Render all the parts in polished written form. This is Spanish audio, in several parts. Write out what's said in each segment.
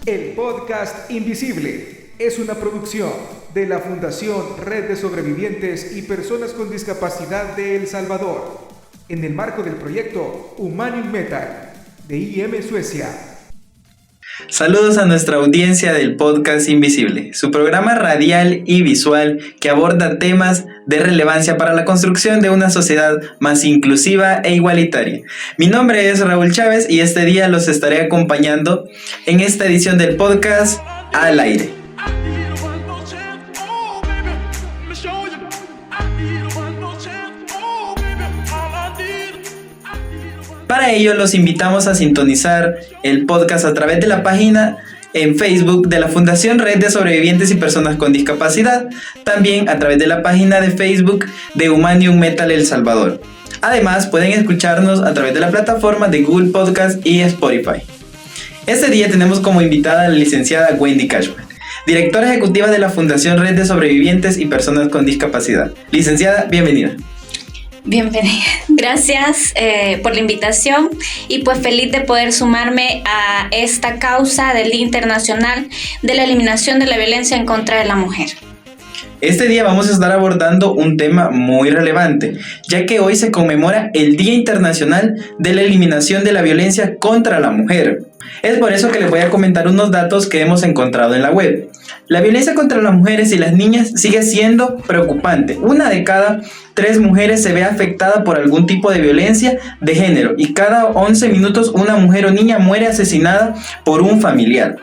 El podcast Invisible es una producción de la Fundación Red de Sobrevivientes y Personas con Discapacidad de El Salvador, en el marco del proyecto Humanium Metal de IM Suecia. Saludos a nuestra audiencia del podcast Invisible, su programa radial y visual que aborda temas de relevancia para la construcción de una sociedad más inclusiva e igualitaria. Mi nombre es Raúl Chávez y este día los estaré acompañando en esta edición del podcast Al Aire. Para ello los invitamos a sintonizar el podcast a través de la página en Facebook de la Fundación Red de Sobrevivientes y Personas con Discapacidad, también a través de la página de Facebook de Humanium Metal El Salvador. Además, pueden escucharnos a través de la plataforma de Google Podcast y Spotify. Este día tenemos como invitada a la licenciada Wendy Cashman, directora ejecutiva de la Fundación Red de Sobrevivientes y Personas con Discapacidad. Licenciada, bienvenida. Bienvenida, gracias por la invitación y pues feliz de poder sumarme a esta causa del Día Internacional de la Eliminación de la Violencia en contra de la Mujer. Este día vamos a estar abordando un tema muy relevante, ya que hoy se conmemora el Día Internacional de la Eliminación de la Violencia contra la Mujer. Es por eso que les voy a comentar unos datos que hemos encontrado en la web. La violencia contra las mujeres y las niñas sigue siendo preocupante. 1 de cada 3 mujeres se ve afectada por algún tipo de violencia de género y cada 11 minutos una mujer o niña muere asesinada por un familiar.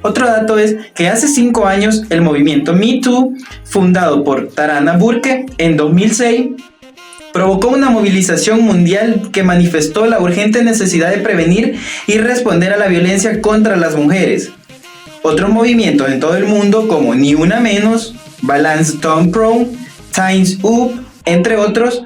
Otro dato es que hace 5 años el movimiento Me Too, fundado por Tarana Burke en 2006, provocó una movilización mundial que manifestó la urgente necesidad de prevenir y responder a la violencia contra las mujeres. Otros movimientos en todo el mundo como Ni Una Menos, Balance Down Pro, Times Up, entre otros,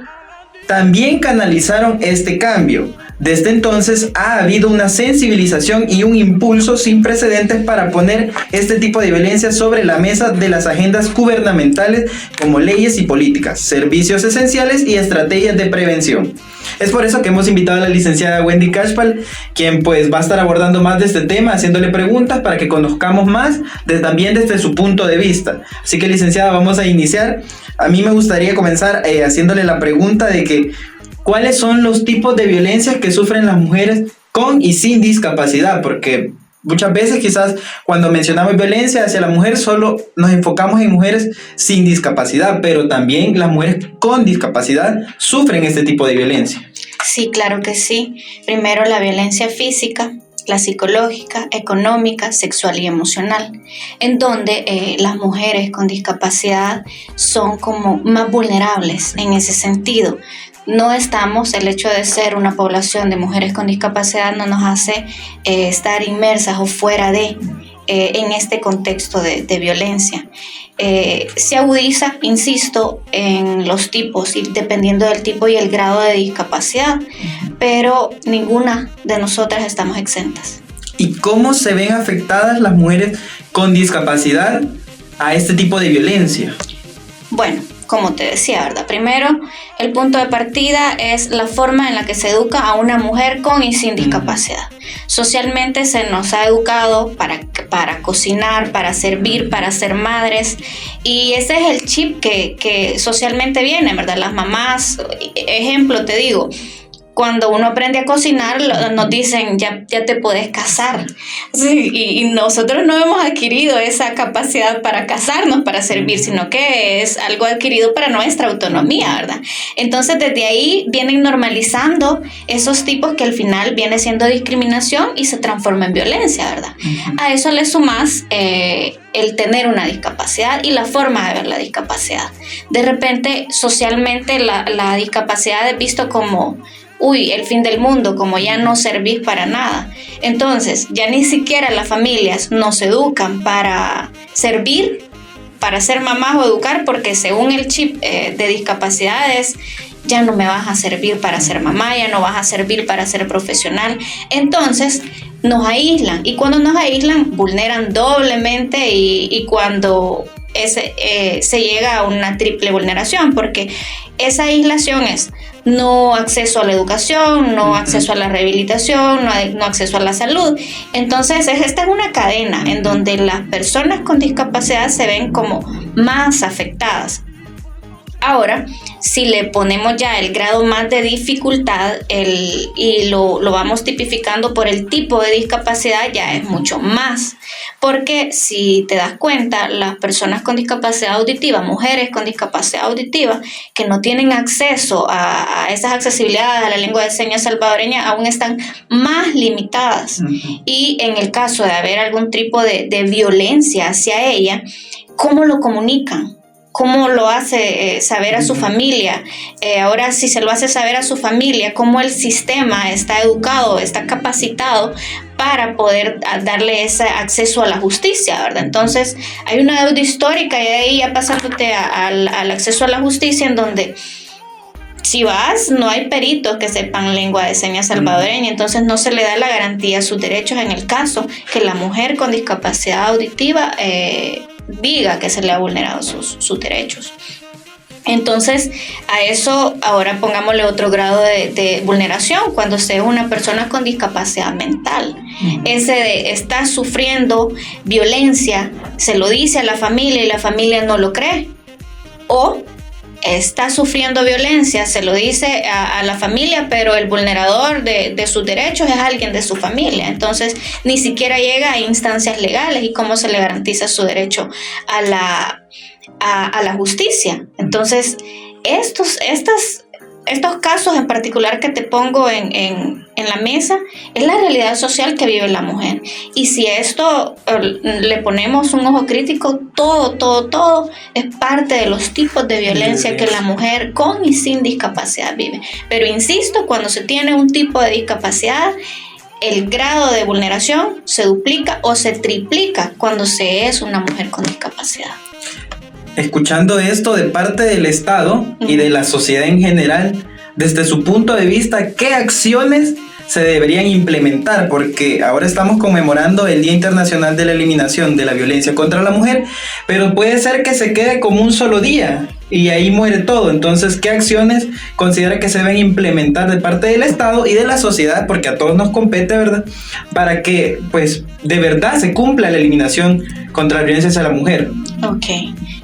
también canalizaron este cambio. Desde entonces ha habido una sensibilización y un impulso sin precedentes para poner este tipo de violencia sobre la mesa de las agendas gubernamentales como leyes y políticas, servicios esenciales y estrategias de prevención. Es por eso que hemos invitado a la licenciada Wendy Cashman, quien pues va a estar abordando más de este tema, haciéndole preguntas para que conozcamos más también desde su punto de vista. Así que, licenciada, vamos a iniciar. A mí me gustaría comenzar haciéndole la pregunta de que ¿cuáles son los tipos de violencia que sufren las mujeres con y sin discapacidad? Porque muchas veces quizás cuando mencionamos violencia hacia la mujer solo nos enfocamos en mujeres sin discapacidad, pero también las mujeres con discapacidad sufren este tipo de violencia. Sí, claro que sí. Primero la violencia física, la psicológica, económica, sexual y emocional, en donde las mujeres con discapacidad son como más vulnerables en ese sentido. No estamos, el hecho de ser una población de mujeres con discapacidad no nos hace estar inmersas o fuera en este contexto de violencia. Se agudiza, insisto, en los tipos y dependiendo del tipo y el grado de discapacidad, pero ninguna de nosotras estamos exentas. ¿Y cómo se ven afectadas las mujeres con discapacidad a este tipo de violencia? Bueno, como te decía, ¿verdad? Primero, el punto de partida es la forma en la que se educa a una mujer con y sin discapacidad. Socialmente se nos ha educado para cocinar, para servir, para ser madres, y ese es el chip que socialmente viene, ¿verdad? Las mamás, ejemplo te digo, cuando uno aprende a cocinar, nos dicen, ya te puedes casar. Sí, y nosotros no hemos adquirido esa capacidad para casarnos, para servir, sino que es algo adquirido para nuestra autonomía, ¿verdad? Entonces, desde ahí vienen normalizando esos tipos que al final viene siendo discriminación y se transforma en violencia, ¿verdad? Uh-huh. A eso le sumas el tener una discapacidad y la forma de ver la discapacidad. De repente, socialmente, la discapacidad es visto como el fin del mundo, como ya no servís para nada. Entonces, ya ni siquiera las familias nos educan para servir, para ser mamás o educar, porque según el chip de discapacidades, ya no me vas a servir para ser mamá, ya no vas a servir para ser profesional. Entonces, nos aíslan, y cuando nos aíslan, vulneran doblemente, y cuando se llega a una triple vulneración, porque esa aislación es no acceso a la educación, no acceso a la rehabilitación, no acceso a la salud. Entonces, esta es una cadena en donde las personas con discapacidad se ven como más afectadas. Ahora, si le ponemos ya el grado más de dificultad y lo vamos tipificando por el tipo de discapacidad, ya es mucho más. Porque si te das cuenta, las personas con discapacidad auditiva, mujeres con discapacidad auditiva, que no tienen acceso a esas accesibilidades a la lengua de señas salvadoreña, aún están más limitadas. Y en el caso de haber algún tipo de violencia hacia ella, ¿cómo lo comunican? ¿Cómo lo hace saber a su familia? Ahora, si se lo hace saber a su familia, ¿cómo el sistema está educado, está capacitado para poder darle ese acceso a la justicia, ¿verdad? Entonces, hay una deuda histórica y de ahí ya pasándote al acceso a la justicia, en donde si vas, no hay peritos que sepan lengua de señas salvadoreña, entonces no se le da la garantía a sus derechos en el caso que la mujer con discapacidad auditiva diga que se le ha vulnerado sus derechos. Entonces, a eso ahora pongámosle otro grado de vulneración cuando sea una persona con discapacidad mental. Ese de estar sufriendo violencia, se lo dice a la familia y la familia no lo cree. O está sufriendo violencia, se lo dice a la familia, pero el vulnerador de sus derechos es alguien de su familia. Entonces, ni siquiera llega a instancias legales y cómo se le garantiza su derecho a la justicia. Entonces, estos casos en particular que te pongo en la mesa es la realidad social que vive la mujer. Y si esto le ponemos un ojo crítico, todo es parte de los tipos de violencia que la mujer con y sin discapacidad vive. Pero insisto, cuando se tiene un tipo de discapacidad, el grado de vulneración se duplica o se triplica cuando se es una mujer con discapacidad. Escuchando esto de parte del Estado y de la sociedad en general, desde su punto de vista, ¿qué acciones se deberían implementar? Porque ahora estamos conmemorando el Día Internacional de la Eliminación de la Violencia contra la Mujer, pero puede ser que se quede como un solo día y ahí muere todo. Entonces, ¿qué acciones considera que se deben implementar de parte del Estado y de la sociedad? Porque a todos nos compete, ¿verdad? Para que, pues, de verdad se cumpla la eliminación contra la violencia hacia la mujer. Ok,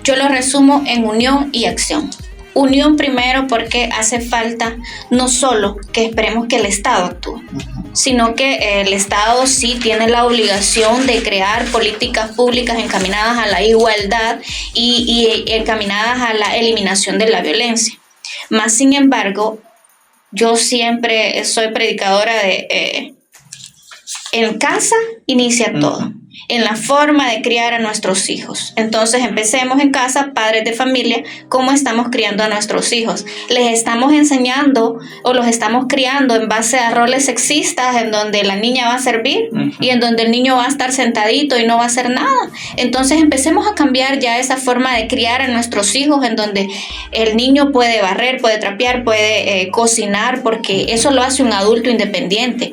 yo lo resumo en unión y acción. Unión primero porque hace falta no solo que esperemos que el Estado actúe, sino que el Estado sí tiene la obligación de crear políticas públicas encaminadas a la igualdad y encaminadas a la eliminación de la violencia. Más sin embargo, yo siempre soy predicadora de en casa inicia todo. En la forma de criar a nuestros hijos. Entonces empecemos en casa, padres de familia, cómo estamos criando a nuestros hijos. Les estamos enseñando o los estamos criando en base a roles sexistas en donde la niña va a servir y en donde el niño va a estar sentadito y no va a hacer nada. Entonces empecemos a cambiar ya esa forma de criar a nuestros hijos en donde el niño puede barrer, puede trapear, puede cocinar, porque eso lo hace un adulto independiente.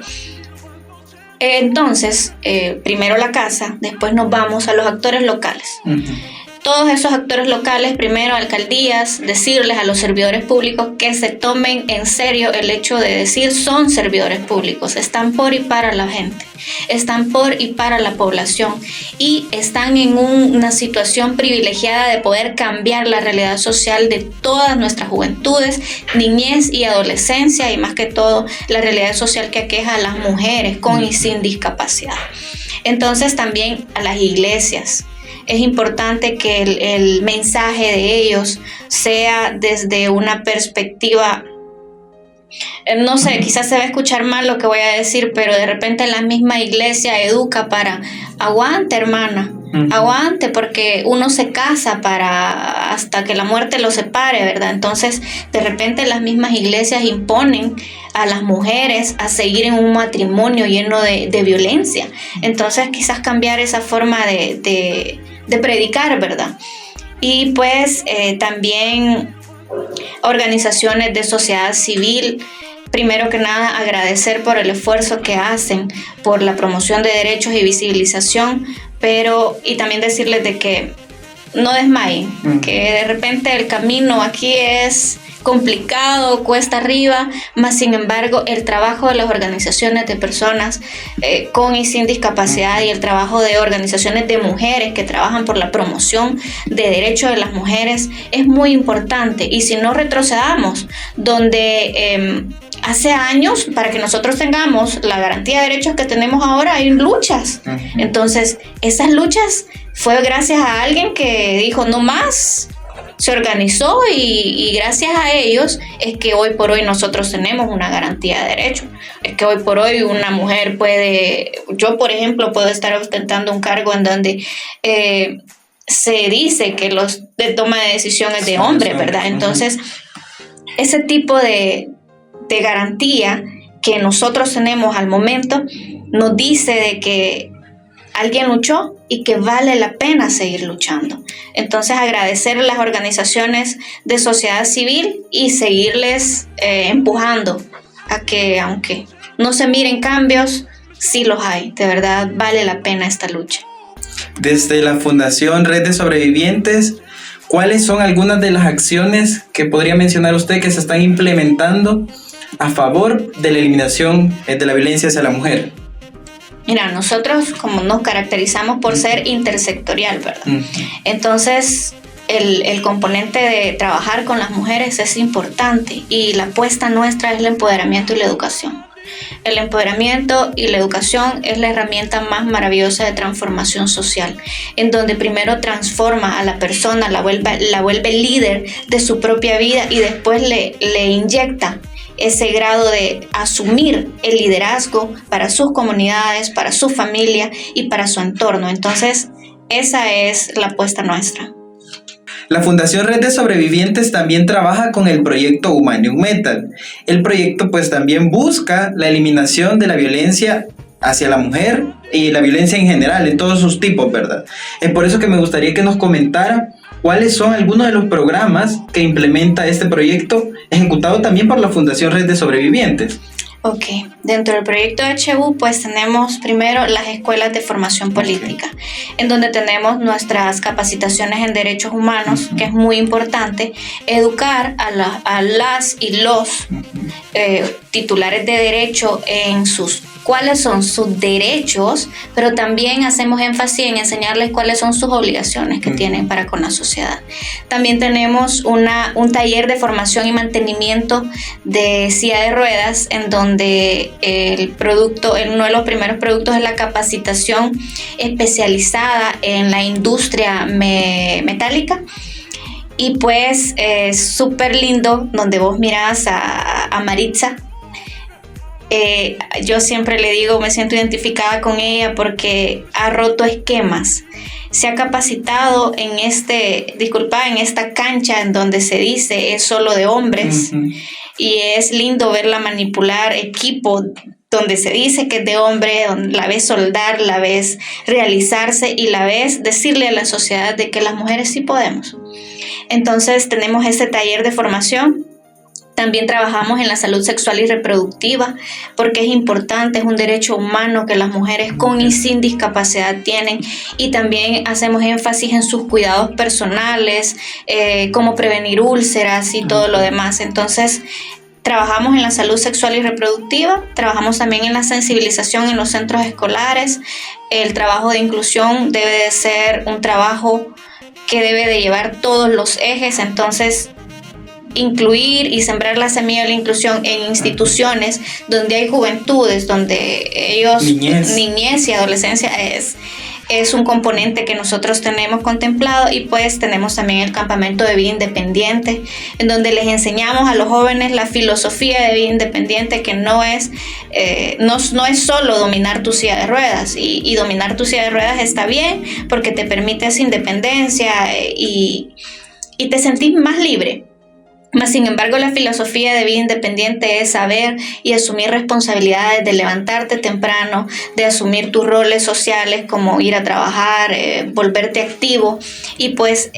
Entonces, primero la casa, después nos vamos a los actores locales. Todos esos actores locales, primero alcaldías, decirles a los servidores públicos que se tomen en serio el hecho de decir son servidores públicos, están por y para la gente, están por y para la población y están en una situación privilegiada de poder cambiar la realidad social de todas nuestras juventudes, niñez y adolescencia y más que todo la realidad social que aqueja a las mujeres con y sin discapacidad. Entonces también a las iglesias. Es importante que el mensaje de ellos sea desde una perspectiva, no sé, quizás se va a escuchar mal lo que voy a decir, pero de repente la misma iglesia educa para, aguante hermana, aguante, porque uno se casa para hasta que la muerte lo separe, ¿verdad? Entonces, de repente las mismas iglesias imponen a las mujeres a seguir en un matrimonio lleno de violencia. Entonces, quizás cambiar esa forma de predicar, ¿verdad? Y pues también organizaciones de sociedad civil, primero que nada agradecer por el esfuerzo que hacen por la promoción de derechos y visibilización, y también decirles de que no desmayen, que de repente el camino aquí es complicado, cuesta arriba, más sin embargo el trabajo de las organizaciones de personas con y sin discapacidad y el trabajo de organizaciones de mujeres que trabajan por la promoción de derechos de las mujeres es muy importante. Y si no retrocedamos, donde hace años, para que nosotros tengamos la garantía de derechos que tenemos ahora, hay luchas. Entonces, esas luchas fue gracias a alguien que dijo no más, se organizó y gracias a ellos es que hoy por hoy nosotros tenemos una garantía de derechos. Es que hoy por hoy una mujer puede, yo por ejemplo puedo estar ostentando un cargo en donde se dice que los de toma de decisiones de hombre, ¿verdad? Entonces, ese tipo de garantía que nosotros tenemos al momento nos dice de que alguien luchó y que vale la pena seguir luchando. Entonces, agradecer a las organizaciones de sociedad civil y seguirles empujando a que, aunque no se miren cambios, sí los hay. De verdad, vale la pena esta lucha. Desde la Fundación Red de Sobrevivientes, ¿cuáles son algunas de las acciones que podría mencionar usted que se están implementando a favor de la eliminación de la violencia hacia la mujer? Mira, nosotros como nos caracterizamos por ser intersectorial, ¿verdad? Entonces, el componente de trabajar con las mujeres es importante y la apuesta nuestra es el empoderamiento y la educación. El empoderamiento y la educación es la herramienta más maravillosa de transformación social, en donde primero transforma a la persona, la vuelve líder de su propia vida y después le inyecta ese grado de asumir el liderazgo para sus comunidades, para su familia y para su entorno. Entonces, esa es la apuesta nuestra. La Fundación Red de Sobrevivientes también trabaja con el proyecto Humanium Metal. El proyecto pues también busca la eliminación de la violencia hacia la mujer y la violencia en general, en todos sus tipos, ¿verdad? Es por eso que me gustaría que nos comentara cuáles son algunos de los programas que implementa este proyecto, ejecutado también por la Fundación Red de Sobrevivientes. Ok, dentro del proyecto HU pues tenemos primero las escuelas de formación política, en donde tenemos nuestras capacitaciones en derechos humanos, que es muy importante, educar a las y los titulares de derecho en cuáles son sus derechos, pero también hacemos énfasis en enseñarles cuáles son sus obligaciones que tienen para con la sociedad. También tenemos un taller de formación y mantenimiento de silla de ruedas, en donde uno de los primeros productos es la capacitación especializada en la industria metálica. Y pues es súper lindo, donde vos mirás a Maritza. Yo siempre le digo, me siento identificada con ella porque ha roto esquemas. Se ha capacitado en esta cancha en donde se dice es solo de hombres. Y es lindo verla manipular equipo donde se dice que es de hombre, donde la ves soldar, la ves realizarse y la ves decirle a la sociedad de que las mujeres sí podemos. Entonces tenemos este taller de formación. También trabajamos en la salud sexual y reproductiva, porque es importante, es un derecho humano que las mujeres con y sin discapacidad tienen, y también hacemos énfasis en sus cuidados personales, cómo prevenir úlceras y todo lo demás. Entonces, trabajamos en la salud sexual y reproductiva, trabajamos también en la sensibilización en los centros escolares. El trabajo de inclusión debe de ser un trabajo que debe de llevar todos los ejes, entonces incluir y sembrar la semilla de la inclusión en instituciones donde hay juventudes, donde ellos, niñez y adolescencia es un componente que nosotros tenemos contemplado. Y pues tenemos también el campamento de vida independiente, en donde les enseñamos a los jóvenes la filosofía de vida independiente, que no es solo dominar tu silla de ruedas, y dominar tu silla de ruedas está bien porque te permite esa independencia y te sentís más libre. Mas, sin embargo, la filosofía de vida independiente es saber y asumir responsabilidades, de levantarte temprano, de asumir tus roles sociales como ir a trabajar, volverte activo. Y pues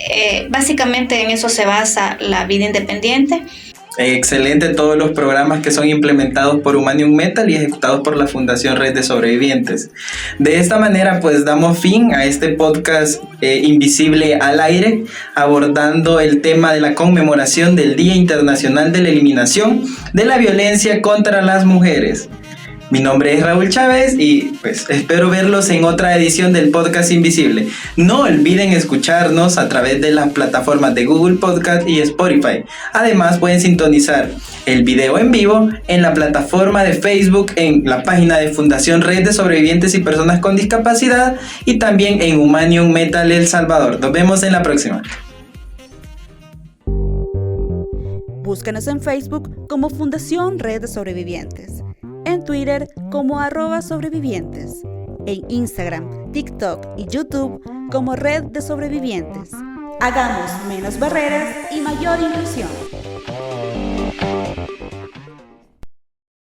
básicamente en eso se basa la vida independiente. Excelente todos los programas que son implementados por Humanium Metal y ejecutados por la Fundación Red de Sobrevivientes. De esta manera pues damos fin a este podcast Invisible al Aire, abordando el tema de la conmemoración del Día Internacional de la Eliminación de la Violencia contra las Mujeres. Mi nombre es Raúl Chávez y pues espero verlos en otra edición del podcast Invisible. No olviden escucharnos a través de las plataformas de Google Podcast y Spotify. Además pueden sintonizar el video en vivo en la plataforma de Facebook, en la página de Fundación Red de Sobrevivientes y Personas con Discapacidad y también en Humanium Metal El Salvador. Nos vemos en la próxima. Búscanos en Facebook como Fundación Red de Sobrevivientes, en Twitter como @sobrevivientes, en Instagram, TikTok y YouTube como Red de Sobrevivientes. Hagamos menos barreras y mayor inclusión.